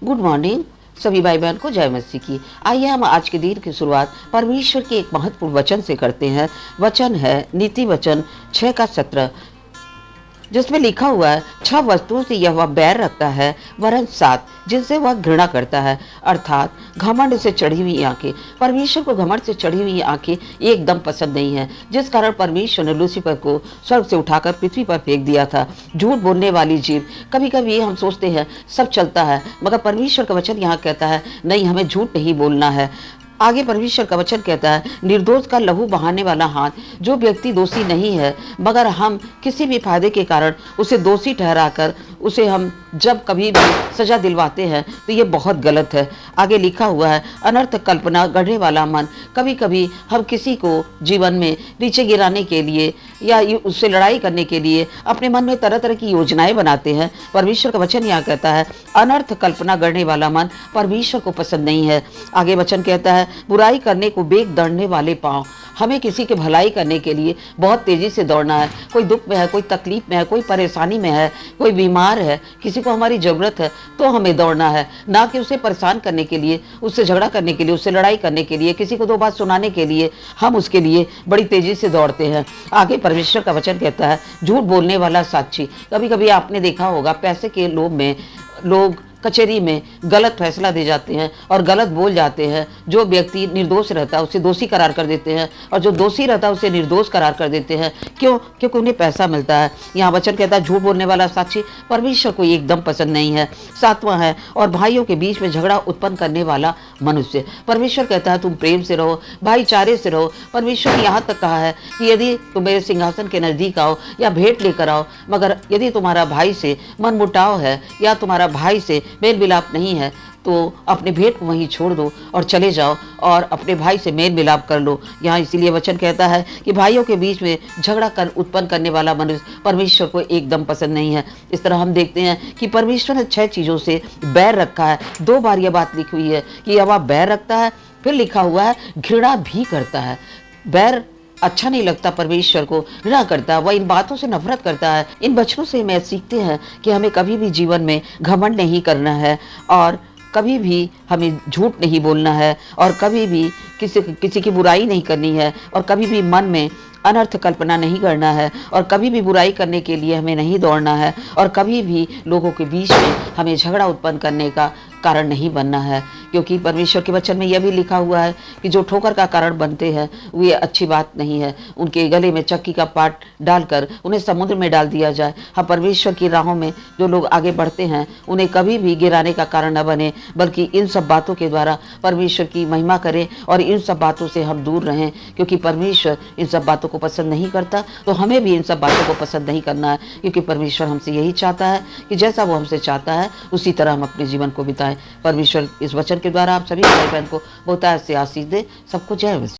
Good morning सभी भाई बहन को जय मसीह की। आइए हम आज के दिन की शुरुआत परमेश्वर के एक महत्वपूर्ण वचन से करते हैं। वचन है नीति वचन 6:17, जिसमें लिखा हुआ है, 6 वस्तुओं से यह वह बैर रखता है, वरन 7 जिनसे वह घृणा करता है, अर्थात घमंड से चढ़ी हुई आंखें। परमेश्वर को घमंड से चढ़ी हुई आंखें एकदम पसंद नहीं है, जिस कारण परमेश्वर ने लूसीफर को स्वर्ग से उठाकर पृथ्वी पर फेंक दिया था। झूठ बोलने वाली जीव। कभी कभी हम सोचते हैं सब चलता है, मगर परमेश्वर का वचन यहाँ कहता है नहीं, हमें झूठ नहीं बोलना है। आगे परमेश्वर का वचन कहता है, निर्दोष का लहू बहाने वाला हाथ। जो व्यक्ति दोषी नहीं है, मगर हम किसी भी फायदे के कारण उसे दोषी ठहराकर उसे हम जब कभी भी सजा दिलवाते हैं तो ये बहुत गलत है। आगे लिखा हुआ है, अनर्थ कल्पना गढ़ने वाला मन। कभी कभी हम किसी को जीवन में नीचे गिराने के लिए या उससे लड़ाई करने के लिए अपने मन में तरह तरह की योजनाएं बनाते हैं। परमेश्वर का वचन यहाँ कहता है, अनर्थ कल्पना गढ़ने वाला मन परमेश्वर को पसंद नहीं है। आगे वचन कहता है, बुराई करने को बेग दौड़ने वाले पाँव। हमें किसी की भलाई करने के लिए बहुत तेजी से दौड़ना है। कोई दुख में है, कोई तकलीफ में है, कोई परेशानी में है, कोई बीमार है, किसी को हमारी ज़रूरत है तो हमें दौड़ना है, ना कि उसे परेशान करने के लिए, उससे झगड़ा करने के लिए, उससे लड़ाई करने के लिए, किसी को 2 बात सुनाने के लिए हम उसके लिए बड़ी तेजी से दौड़ते हैं। आगे परमेश्वर का वचन कहता है, झूठ बोलने वाला साक्षी। कभी कभी आपने देखा होगा, पैसे के लोभ में लोग कचहरी में गलत फैसला दे जाते हैं और गलत बोल जाते हैं। जो व्यक्ति निर्दोष रहता है उसे दोषी करार कर देते हैं, और जो दोषी रहता है उसे निर्दोष करार कर देते हैं। क्यों? क्योंकि उन्हें पैसा मिलता है। यहाँ वचन कहता है, झूठ बोलने वाला साक्षी परमेश्वर को एकदम पसंद नहीं है। 7वां है, और भाइयों के बीच में झगड़ा उत्पन्न करने वाला मनुष्य। परमेश्वर कहता है, तुम प्रेम से रहो, भाईचारे से रहो। परमेश्वर ने यहाँ तक कहा है कि यदि तुम मेरे सिंहासन के नज़दीक आओ या भेंट लेकर आओ, मगर यदि तुम्हारा भाई से मनमुटाव है या तुम्हारा भाई से मेल मिलाप नहीं है, तो अपने भेंट को वहीं छोड़ दो और चले जाओ और अपने भाई से मेल मिलाप कर लो। यहाँ इसीलिए वचन कहता है कि भाइयों के बीच में झगड़ा उत्पन्न करने वाला मनुष्य परमेश्वर को एकदम पसंद नहीं है। इस तरह हम देखते हैं कि परमेश्वर ने 6 चीज़ों से बैर रखा है। 2 बार यह बात लिखी हुई है कि वह बैर रखता है, फिर लिखा हुआ है घृणा भी करता है। बैर अच्छा नहीं लगता, परमेश्वर को घृणा करता है, वह इन बातों से नफरत करता है। इन वचनों से हमें सीखते हैं कि हमें कभी भी जीवन में घमंड नहीं करना है, और कभी भी हमें झूठ नहीं बोलना है, और कभी भी किसी की बुराई नहीं करनी है, और कभी भी मन में अनर्थ कल्पना नहीं करना है, और कभी भी बुराई करने के लिए हमें नहीं दौड़ना है, और कभी भी लोगों के बीच में हमें झगड़ा उत्पन्न करने का कारण नहीं बनना है। क्योंकि परमेश्वर के वचन में यह भी लिखा हुआ है कि जो ठोकर का कारण बनते हैं वो ये अच्छी बात नहीं है। उनके गले में चक्की का पाट डालकर उन्हें समुद्र में डाल दिया जाए। हम परमेश्वर की राहों में जो लोग आगे बढ़ते हैं उन्हें कभी भी गिराने का कारण न बने, बल्कि इन सब बातों के द्वारा परमेश्वर की महिमा करें और इन सब बातों से हम दूर रहें। क्योंकि परमेश्वर इन सब बातों को पसंद नहीं करता, तो हमें भी इन सब बातों को पसंद नहीं करना है। क्योंकि परमेश्वर हमसे यही चाहता है कि जैसा वो हमसे चाहता है उसी तरह हम अपने जीवन को बिताएं। परमेश्वर इस वचन के द्वारा आप सभी भाई बहन को बहुत से आशीष दे। सबको जय मसीह।